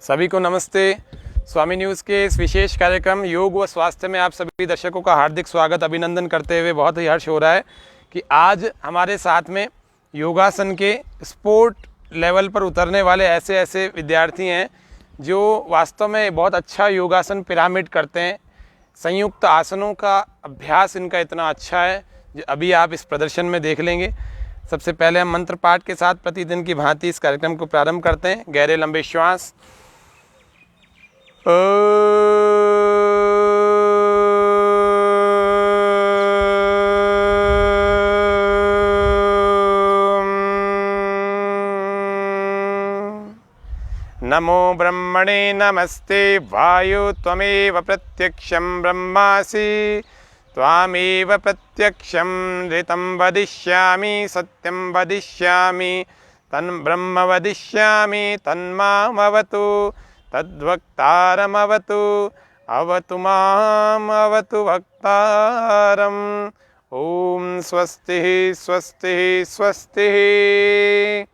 सभी को नमस्ते। स्वामी न्यूज़ के इस विशेष कार्यक्रम योग व स्वास्थ्य में आप सभी दर्शकों का हार्दिक स्वागत अभिनंदन करते हुए बहुत ही हर्ष हो रहा है कि आज हमारे साथ में योगासन के स्पोर्ट लेवल पर उतरने वाले ऐसे विद्यार्थी हैं जो वास्तव में बहुत अच्छा योगासन पिरामिड करते हैं। संयुक्त आसनों का अभ्यास इनका इतना अच्छा है जो अभी आप इस प्रदर्शन में देख लेंगे। सबसे पहले हम मंत्र पाठ के साथ प्रतिदिन की भांति इस कार्यक्रम को प्रारंभ करते हैं। गहरे लंबे श्वास। नमो ब्रह्मणे नमस्ते वायु त्वमेव प्रत्यक्षं ब्रह्मासि त्वामेव प्रत्यक्षं ऋतं वदिष्यामि सत्यं वदिष्यामि तन् ब्रह्म वदिष्यामि तन्मामवतु तद्वक्तारमवतु अवतु माम् अवतु वक्तारम्। ओम स्वस्ति स्वस्ति स्वस्ति।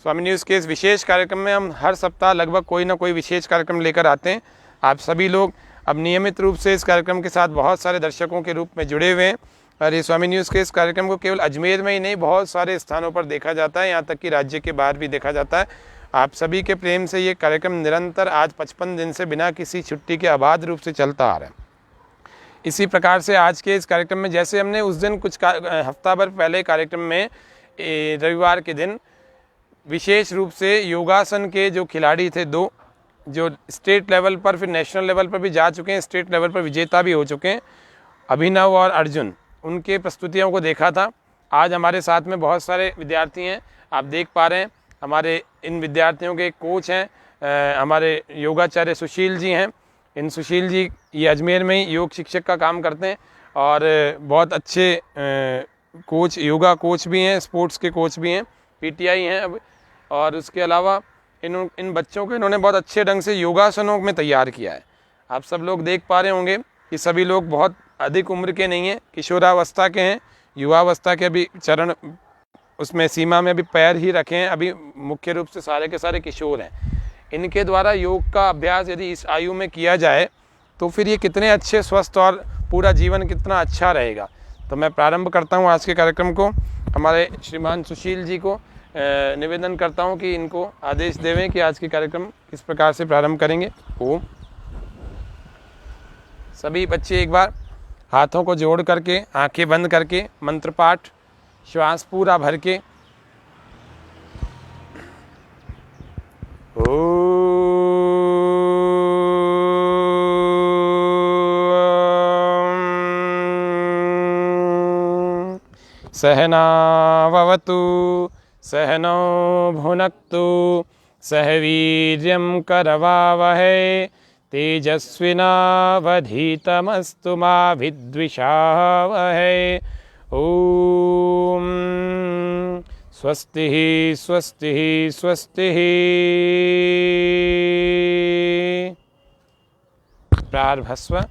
स्वामी न्यूज़ के इस विशेष कार्यक्रम में हम हर सप्ताह लगभग कोई ना कोई विशेष कार्यक्रम लेकर आते हैं। आप सभी लोग अब नियमित रूप से इस कार्यक्रम के साथ बहुत सारे दर्शकों के रूप में जुड़े हुए हैं और ये स्वामी न्यूज़ के इस कार्यक्रम को केवल अजमेर में ही नहीं बहुत सारे स्थानों पर देखा जाता है, यहाँ तक कि राज्य के बाहर भी देखा जाता है। आप सभी के प्रेम से ये कार्यक्रम निरंतर आज 55 दिन से बिना किसी छुट्टी के अबाध रूप से चलता आ रहा है। इसी प्रकार से आज के इस कार्यक्रम में जैसे हमने उस दिन कुछ हफ्ता भर पहले कार्यक्रम में रविवार के दिन विशेष रूप से योगासन के जो खिलाड़ी थे दो, जो स्टेट लेवल पर फिर नेशनल लेवल पर भी जा चुके हैं, स्टेट लेवल पर विजेता भी हो चुके हैं, अभिनव और अर्जुन, उनके प्रस्तुतियों को देखा था। आज हमारे साथ में बहुत सारे विद्यार्थी हैं, आप देख पा रहे हैं। हमारे इन विद्यार्थियों के कोच हैं हमारे योगाचार्य सुशील जी हैं। इन सुशील जी ये अजमेर में ही योग शिक्षक का काम करते हैं और बहुत अच्छे कोच, योगा कोच भी हैं, स्पोर्ट्स के कोच भी हैं, पीटीआई हैं अब। और उसके अलावा इन बच्चों को इन्होंने बहुत अच्छे ढंग से योगासनों में तैयार किया है। आप सब लोग देख पा रहे होंगे कि सभी लोग बहुत अधिक उम्र के नहीं हैं, किशोरावस्था के हैं, युवावस्था के अभी चरण उसमें सीमा में अभी पैर ही रखे हैं। अभी मुख्य रूप से सारे के सारे किशोर हैं। इनके द्वारा योग का अभ्यास यदि इस आयु में किया जाए तो फिर ये कितने अच्छे स्वस्थ और पूरा जीवन कितना अच्छा रहेगा। तो मैं प्रारंभ करता हूँ आज के कार्यक्रम को। हमारे श्रीमान सुशील जी को निवेदन करता हूं कि इनको आदेश देवें कि आज के कार्यक्रम किस प्रकार से प्रारंभ करेंगे। ओम। सभी बच्चे एक बार हाथों को जोड़ करके आंखें बंद करके मंत्र पाठ श्वास पूरा भर के सहनाववतु सहनौ भुनक्तु सह वीर्यं करवावहै तेजस्विनावधीतमस्तु मा विद्विषावहै। ओम स्वस्ति स्वस्ति स्वस्ति। प्रारभस्व।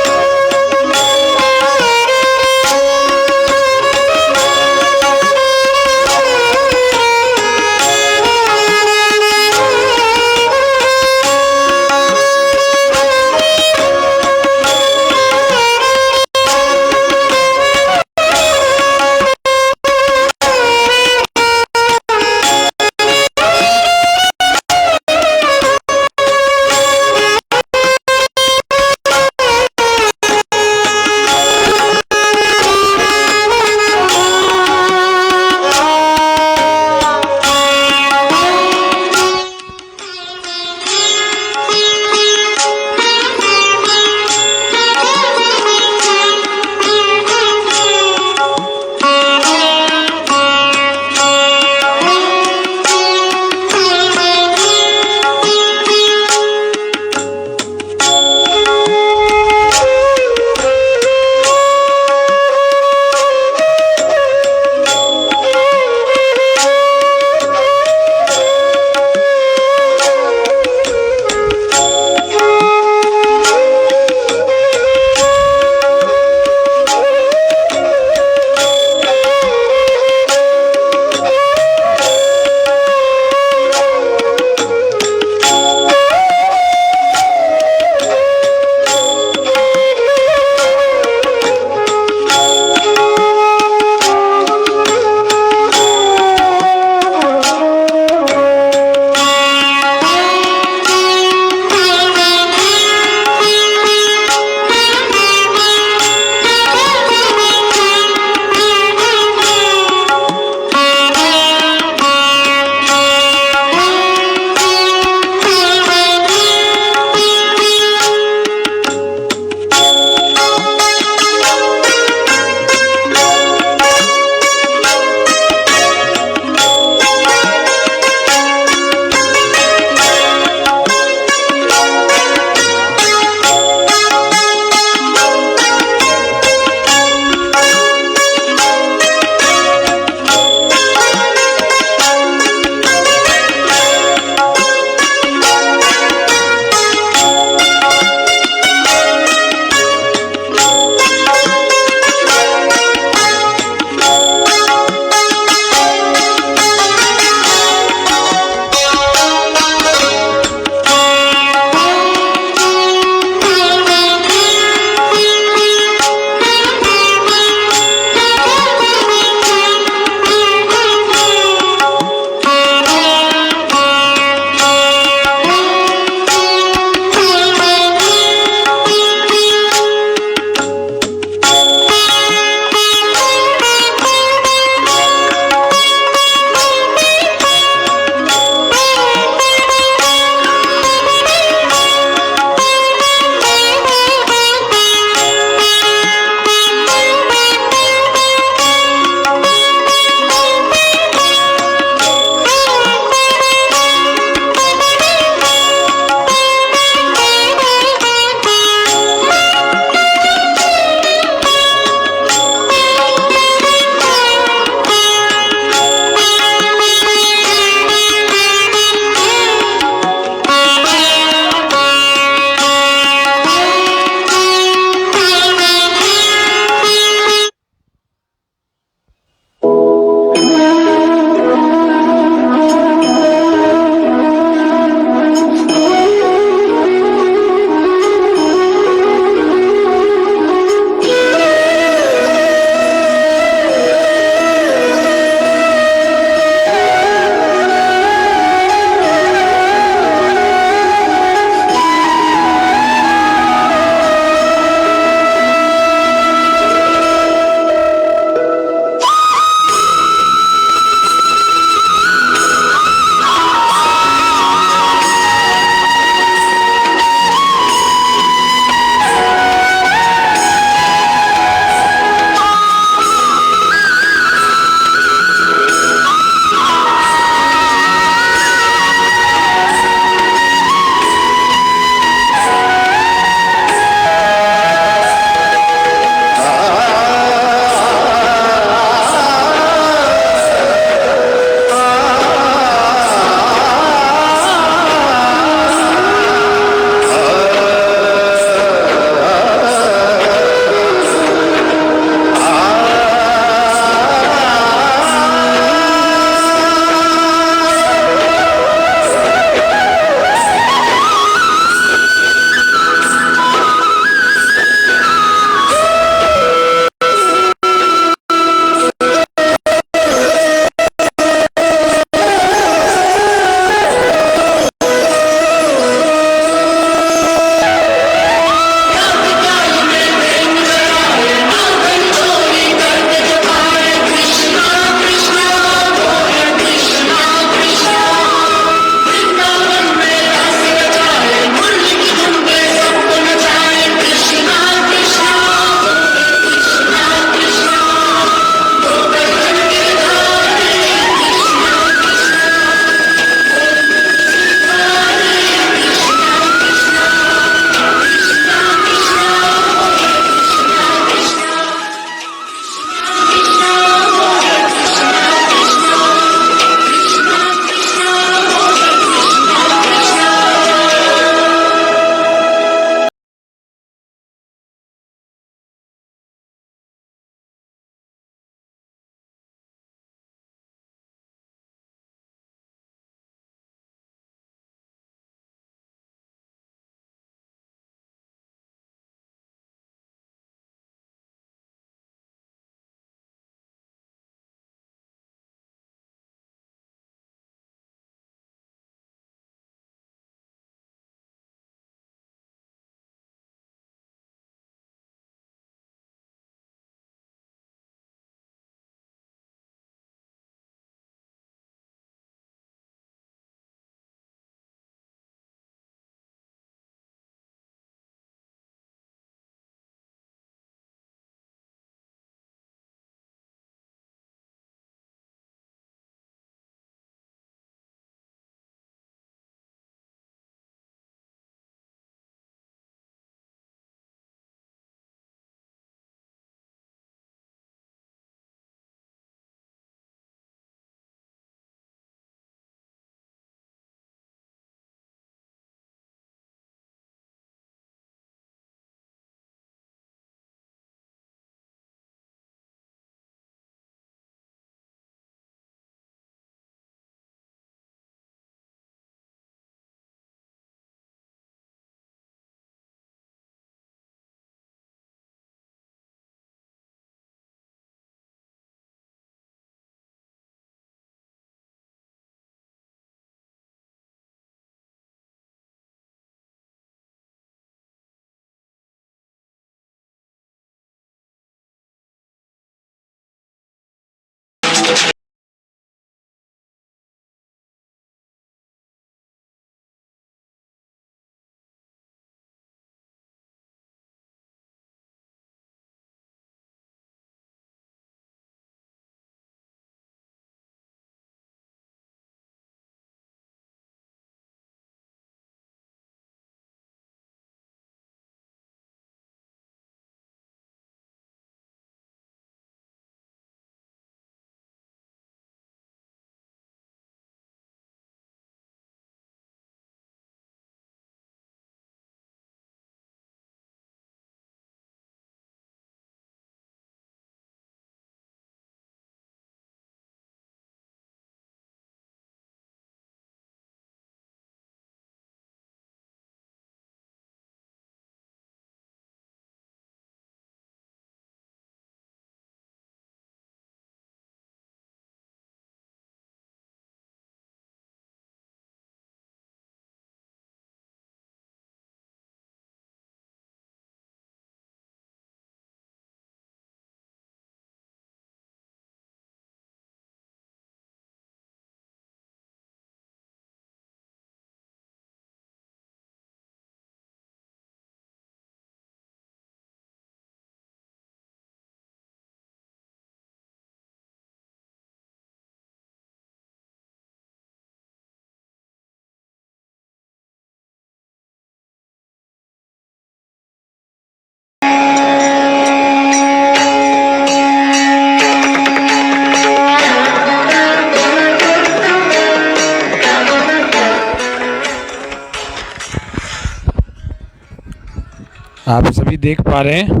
आप सभी देख पा रहे हैं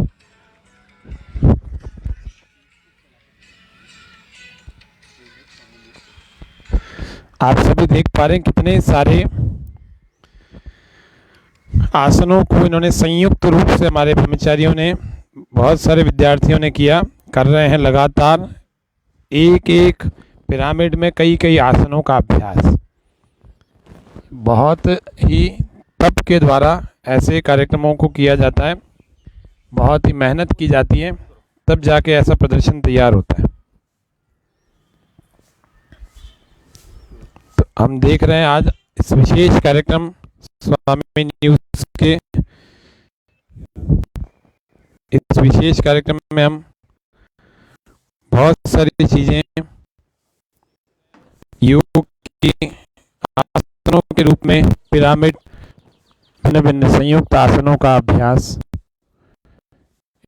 कितने सारे आसनों को इन्होंने संयुक्त रूप से हमारे ब्रह्मचारियों ने, बहुत सारे विद्यार्थियों ने कर रहे हैं लगातार एक एक पिरामिड में कई कई आसनों का अभ्यास। बहुत ही तप के द्वारा ऐसे कार्यक्रमों को किया जाता है, बहुत ही मेहनत की जाती है, तब जाके ऐसा प्रदर्शन तैयार होता है। तो हम देख रहे हैं आज इस विशेष कार्यक्रम स्वामी न्यूज़ के इस विशेष कार्यक्रम में हम बहुत सारी चीज़ें योग की आसनों के रूप में पिरामिड, भिन्न भिन्न संयुक्त आसनों का अभ्यास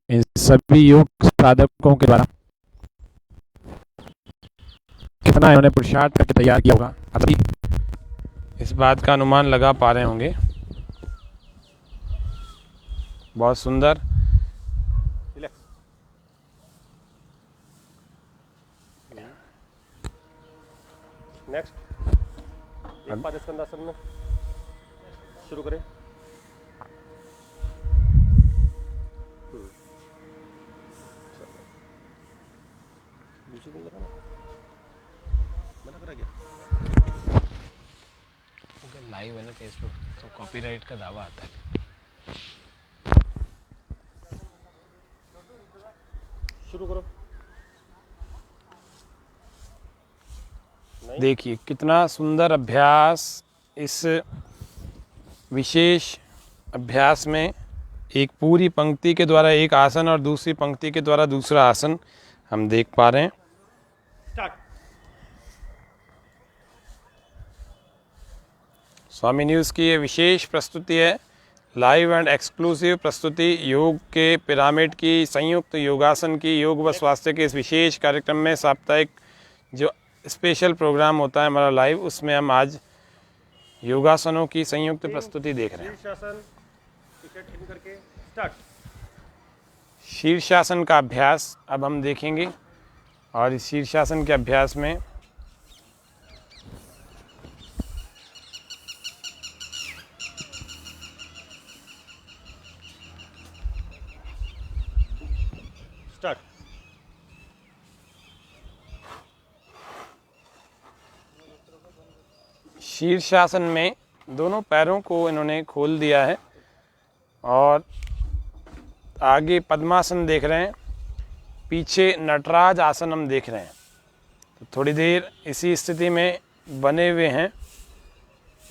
इन सभी योग साधकों के द्वारा कितना इन्होंने पुरुषार्थ करके तैयार किया होगा, आप सभी इस बात का अनुमान लगा पा रहे होंगे। बहुत सुंदर। नेक्स्ट एक पादस्कंदासन में शुरू करें। लाइव है ना फेसबुक, तो कॉपीराइट का दावा आता है। शुरू करो। देखिए कितना सुंदर अभ्यास। इस विशेष अभ्यास में एक पूरी पंक्ति के द्वारा एक आसन और दूसरी पंक्ति के द्वारा दूसरा आसन हम देख पा रहे हैं। स्वामी न्यूज़ की ये विशेष प्रस्तुति है, लाइव एंड एक्सक्लूसिव प्रस्तुति योग के पिरामिड की, संयुक्त योगासन की, योग व स्वास्थ्य के इस विशेष कार्यक्रम में साप्ताहिक जो स्पेशल प्रोग्राम होता है हमारा लाइव, उसमें हम आज योगासनों की संयुक्त प्रस्तुति देख रहे हैं। शीर्षासन का अभ्यास अब हम देखेंगे और इस शीर्षासन के अभ्यास में शीर्षासन में दोनों पैरों को इन्होंने खोल दिया है और आगे पद्मासन देख रहे हैं, पीछे नटराज आसन हम देख रहे हैं। तो थोड़ी देर इसी स्थिति में बने हुए हैं।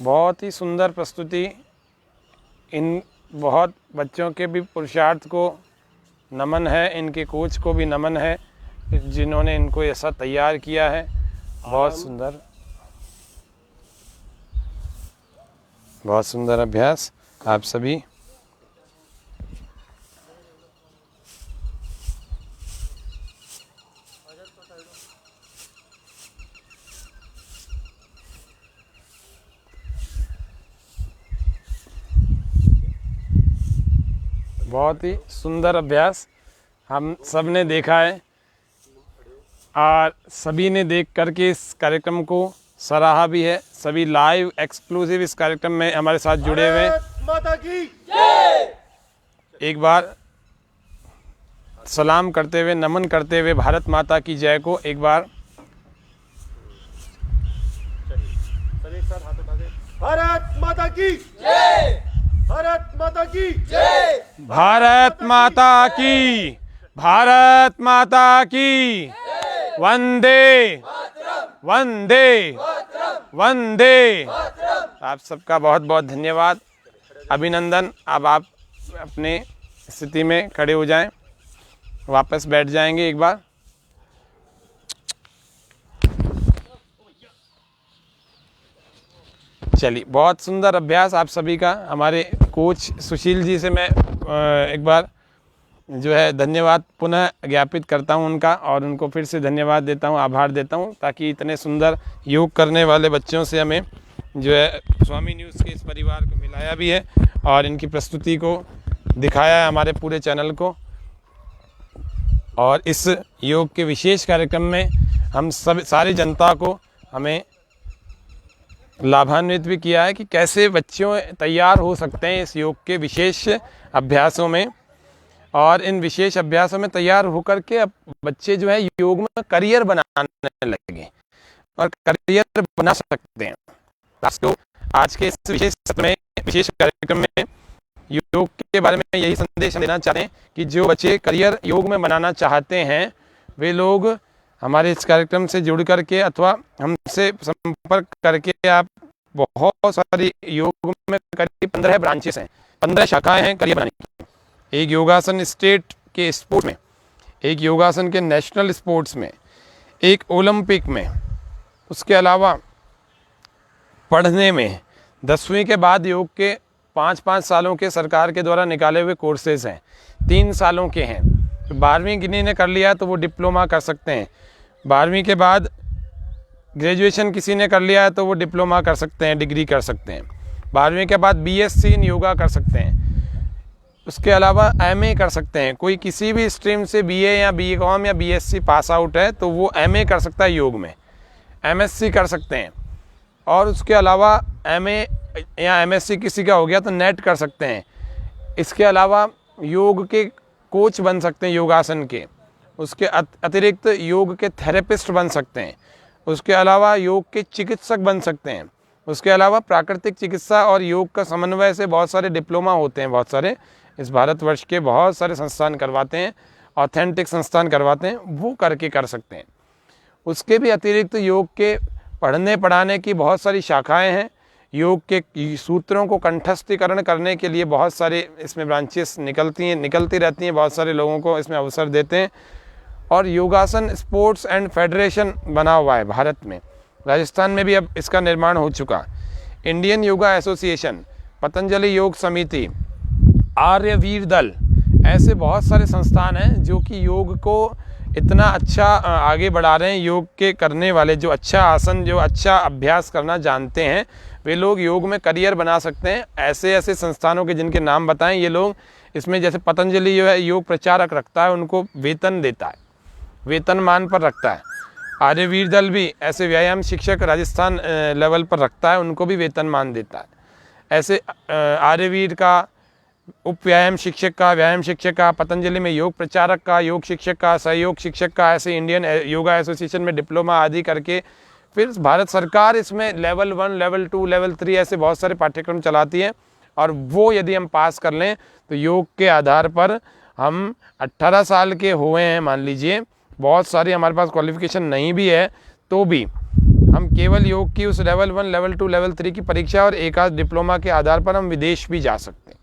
बहुत ही सुंदर प्रस्तुति। इन बहुत बच्चों के भी पुरुषार्थ को नमन है, इनके कोच को भी नमन है जिन्होंने इनको ऐसा तैयार किया है। बहुत सुंदर, बहुत सुंदर अभ्यास। आप सभी बहुत ही सुंदर अभ्यास हम सब ने देखा है और सभी ने देख करके इस कार्यक्रम को सराहा भी है। सभी लाइव एक्सक्लूसिव इस कार्यक्रम में हमारे साथ जुड़े हुए हैं। माता की जय। एक बार सलाम करते हुए, नमन करते हुए भारत माता की जय को एक बार सभी एक साथ हाथ उठा के भारत माता की जय, भारत माता की जय, भारत माता की, भारत माता की, वंदे वंदे वंदे। आप सबका बहुत बहुत धन्यवाद, अभिनंदन। अब आप अपने स्थिति में खड़े हो जाएं, वापस बैठ जाएंगे एक बार। चलिए, बहुत सुंदर अभ्यास आप सभी का। हमारे कोच सुशील जी से मैं एक बार जो है धन्यवाद पुनः ज्ञापित करता हूं उनका, और उनको फिर से धन्यवाद देता हूं, आभार देता हूं, ताकि इतने सुंदर योग करने वाले बच्चों से हमें जो है स्वामी न्यूज़ के इस परिवार को मिलाया भी है और इनकी प्रस्तुति को दिखाया है हमारे पूरे चैनल को। और इस योग के विशेष कार्यक्रम में हम सब सारी जनता को हमें लाभान्वित भी किया है कि कैसे बच्चों तैयार हो सकते हैं इस योग के विशेष अभ्यासों में। और इन विशेष अभ्यासों में तैयार होकर के अब बच्चे जो है योग में करियर बनाने लगे और करियर बना सकते हैं। तो आज के इस विशेष सत्र में, विशेष कार्यक्रम में योग के बारे में यही संदेश देना चाहते हैं कि जो बच्चे करियर योग में बनाना चाहते हैं वे लोग हमारे इस कार्यक्रम से जुड़ करके अथवा हमसे संपर्क करके आप बहुत सारी योग में करीब 15 ब्रांचेस हैं, 15 शाखाएं हैं करियर बनाने की। एक योगासन स्टेट के स्पोर्ट्स में, एक योगासन के नेशनल स्पोर्ट्स में, एक ओलंपिक में, उसके अलावा पढ़ने में 10वीं के बाद योग के 5-5 सालों के सरकार के द्वारा निकाले हुए कोर्सेज हैं, 3 सालों के हैं। 12वीं किन्हीं ने कर लिया तो वो डिप्लोमा कर सकते हैं, 12वीं के बाद ग्रेजुएशन किसी ने कर लिया है तो वो डिप्लोमा कर सकते हैं, डिग्री कर सकते हैं। 12वीं के बाद BSc इन योगा कर सकते हैं। उसके अलावा MA कर सकते हैं। कोई किसी भी स्ट्रीम से BA या BCom या BSc पास आउट है तो वो MA कर सकता है योग में, MSc कर सकते हैं। और उसके अलावा MA या MSc किसी का हो गया तो नेट कर सकते हैं। इसके अलावा योग के कोच बन सकते हैं योगासन के, उसके अतिरिक्त योग के थेरेपिस्ट बन सकते हैं, उसके अलावा योग के चिकित्सक बन सकते हैं, उसके अलावा प्राकृतिक चिकित्सा और योग का समन्वय से बहुत सारे डिप्लोमा होते हैं, बहुत सारे इस भारतवर्ष के बहुत सारे संस्थान करवाते हैं, ऑथेंटिक संस्थान करवाते हैं, वो करके कर सकते हैं। उसके भी अतिरिक्त योग के पढ़ने पढ़ाने की बहुत सारी शाखाएं हैं। योग के सूत्रों को कंठस्थीकरण करने के लिए बहुत सारे इसमें ब्रांचेस निकलती रहती हैं, बहुत सारे लोगों को इसमें अवसर देते हैं। और योगासन स्पोर्ट्स एंड फेडरेशन बना हुआ है भारत में, राजस्थान में भी अब इसका निर्माण हो चुका। इंडियन योगा एसोसिएशन, पतंजलि योग समिति, आर्यवीर दल, ऐसे बहुत सारे संस्थान हैं जो कि योग को इतना अच्छा आगे बढ़ा रहे हैं। योग के करने वाले जो अच्छा आसन, जो अच्छा अभ्यास करना जानते हैं, वे लोग योग में करियर बना सकते हैं। ऐसे ऐसे संस्थानों के जिनके नाम बताएं ये लोग इसमें, जैसे पतंजलि जो है योग प्रचारक रखता है, उनको वेतन देता है, वेतनमान पर रखता है। आर्यवीर दल भी ऐसे व्यायाम शिक्षक राजस्थान लेवल पर रखता है, उनको भी वेतनमान देता है। ऐसे आर्यवीर का, उप व्यायाम शिक्षक का, व्यायाम शिक्षक का, पतंजलि में योग प्रचारक का, योग शिक्षक का, सहयोग शिक्षक का, ऐसे इंडियन योगा एसोसिएशन में डिप्लोमा आदि करके फिर भारत सरकार इसमें लेवल 1, लेवल 2, लेवल 3 ऐसे बहुत सारे पाठ्यक्रम चलाती है। और वो यदि हम पास कर लें तो योग के आधार पर हम 18 साल के हुए हैं मान लीजिए, बहुत सारी हमारे पास क्वालिफिकेशन नहीं भी है तो भी हम केवल योग की उस लेवल 1, लेवल 2, लेवल 3 की परीक्षा और एक आध डिप्लोमा के आधार पर हम विदेश भी जा सकते हैं।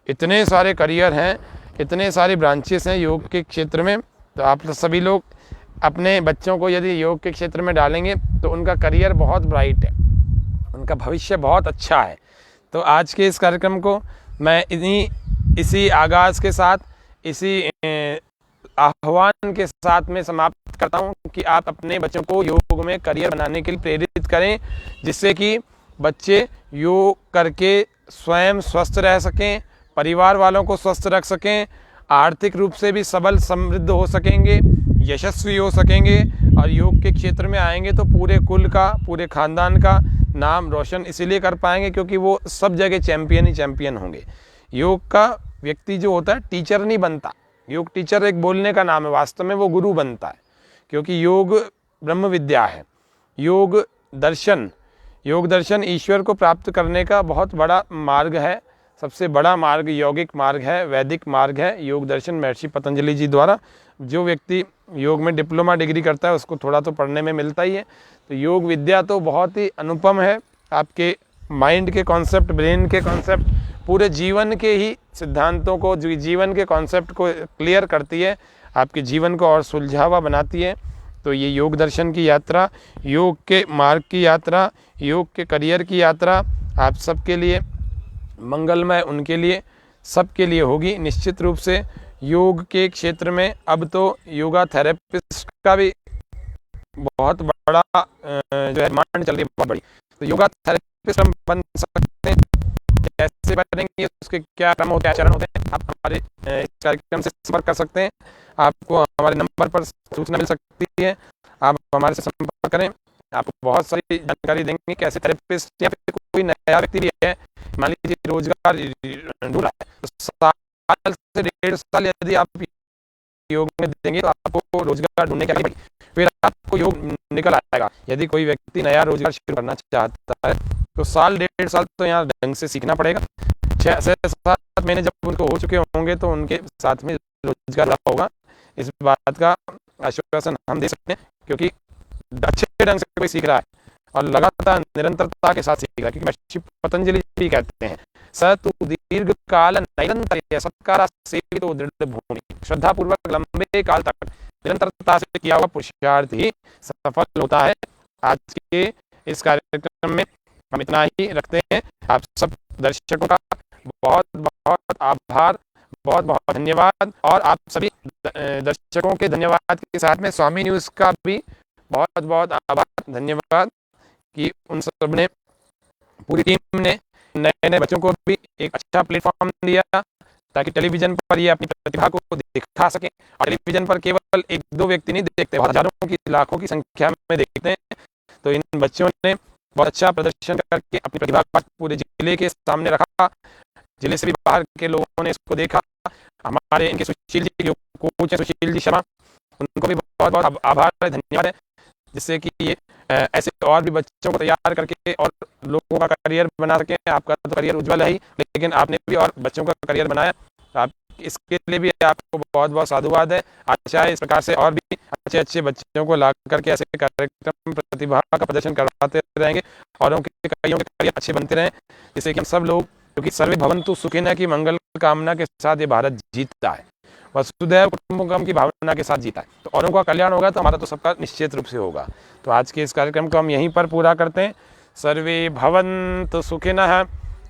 इतने सारे करियर हैं, इतने सारे ब्रांचेस हैं योग के क्षेत्र में। तो आप सभी लोग अपने बच्चों को यदि योग के क्षेत्र में डालेंगे तो उनका करियर बहुत ब्राइट है, उनका भविष्य बहुत अच्छा है। तो आज के इस कार्यक्रम को मैं इसी आगाज़ के साथ, इसी आह्वान के साथ में समाप्त करता हूं कि आप अपने बच्चों को योग में करियर बनाने के लिए प्रेरित करें, जिससे कि बच्चे योग करके स्वयं स्वस्थ रह सकें, परिवार वालों को स्वस्थ रख सकें, आर्थिक रूप से भी सबल समृद्ध हो सकेंगे, यशस्वी हो सकेंगे। और योग के क्षेत्र में आएंगे तो पूरे कुल का, पूरे खानदान का नाम रोशन इसीलिए कर पाएंगे क्योंकि वो सब जगह चैंपियन ही चैंपियन होंगे। योग का व्यक्ति जो होता है टीचर नहीं बनता, योग टीचर एक बोलने का नाम है, वास्तव में वो गुरु बनता है, क्योंकि योग ब्रह्म विद्या है। योग दर्शन ईश्वर को प्राप्त करने का बहुत बड़ा मार्ग है, सबसे बड़ा मार्ग यौगिक मार्ग है, वैदिक मार्ग है। योग दर्शन महर्षि पतंजलि जी द्वारा, जो व्यक्ति योग में डिप्लोमा डिग्री करता है उसको थोड़ा तो पढ़ने में मिलता ही है। तो योग विद्या तो बहुत ही अनुपम है, आपके माइंड के कॉन्सेप्ट, ब्रेन के कॉन्सेप्ट, पूरे जीवन के ही सिद्धांतों को, जीवन के कॉन्सेप्ट को क्लियर करती है, आपके जीवन को और सुलझावा बनाती है। तो ये योग दर्शन की यात्रा, योग के मार्ग की यात्रा, योग के करियर की यात्रा आप सबके लिए मंगलमय, उनके लिए, सबके लिए होगी निश्चित रूप से। योग के क्षेत्र में अब तो योगा थेरेपिस्ट का भी बहुत बड़ा जो है डिमांड चल रही है, बहुत बड़ी। तो योगा थेरेपिस्ट हम बन सकते हैं, जैसे कैसे भरेंगे, उसके क्या क्रम होते हैं, आचरण होते हैं, आप हमारे इस कार्यक्रम से संपर्क कर सकते हैं। आपको हमारे नंबर पर सूचना मिल सकती है, आप हमारे से संपर्क करें, आपको बहुत सारी जानकारी देंगे। कैसे थेरेपिस्ट या फिर कोई नया व्यक्ति भी है, मान लीजिए रोजगार ढूंढ रहा है, तो साल से 1.5 साल यदि आप योग में देंगे तो आपको रोजगार ढूंढने की आदत, फिर आपको योग निकल आएगा। यदि कोई व्यक्ति नया रोजगार शुरू करना चाहता है तो साल 1.5 साल तो यहाँ ढंग से सीखना पड़ेगा। 6 से 7 महीने जब उनको हो चुके होंगे तो उनके साथ में रोजगार होगा। इस बात का आश्वासन हम दे सकते हैं, क्योंकि अच्छे ढंग से कोई सीख रहा है और लगातार निरंतरता के साथ सीख रहा है। क्योंकि महर्षि पतंजलि भी कहते हैं, स तु दीर्घ काल निरंतर सत्कारा सेवितो दृढ़ भूमि, श्रद्धा पूर्वक लंबे काल तक निरंतरता से किया हुआ पुरुषार्थ ही सफल होता है। आज के इस कार्यक्रम में हम इतना ही रखते हैं। आप सब दर्शकों का बहुत बहुत आभार, बहुत बहुत धन्यवाद, और आप सभी दर्शकों के धन्यवाद के साथ में स्वामी न्यूज़ का भी बहुत बहुत आभार, धन्यवाद कि उन सब ने, पूरी टीम ने नए नए बच्चों को भी एक अच्छा प्लेटफॉर्म दिया ताकि टेलीविजन पर ये अपनी प्रतिभा को दिखा सकें। और टेलीविजन पर केवल 1-2 व्यक्ति नहीं देखते, हजारों की लाखों की संख्या में देखते हैं। तो इन बच्चों ने बहुत अच्छा प्रदर्शन करके अपनी प्रतिभा को पूरे जिले के सामने रखा। जिले से भी बाहर के लोगों ने इसको देखा। हमारे इनके सुशील जी जो कोच हैं, सुशील जी शर्मा, उनको भी बहुत बहुत आभार है, धन्यवाद है, जिससे कि ये ऐसे और भी बच्चों को तैयार करके और लोगों का करियर बना सकें। आपका तो करियर उज्जवल है ही, लेकिन आपने भी और बच्चों का करियर बनाया, आप इसके लिए भी आपको बहुत बहुत साधुवाद है। आशा है इस प्रकार से और भी अच्छे अच्छे बच्चों को ला करके ऐसे कार्यक्रम प्रतिभा का प्रदर्शन करवाते रहेंगे और उनके कईयों के करियर अच्छे बनते रहें, जिससे कि हम सब लोग, क्योंकि सर्वे भवन्तु सुखिनः की मंगल कामना के साथ ये भारत जीतता है, वसुधैव कुटुंबकम की भावना के साथ जीता है। तो औरों का कल्याण होगा तो हमारा तो सबका निश्चित रूप से होगा। तो आज के इस कार्यक्रम को हम यहीं पर पूरा करते हैं। सर्वे भवन्तु सुखिनः,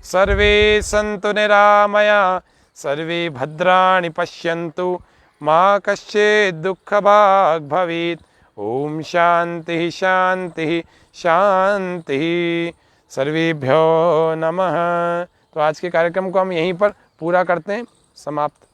सर्वे सन्तु निरामया, सर्वे भद्राणि पश्यन्तु, मा कश्चित् दुःखभाग् भवेत्। ओम शांति शांति शांति, सर्वेभ्यो नमः। तो आज के कार्यक्रम को हम यहीं पर पूरा करते हैं, समाप्त।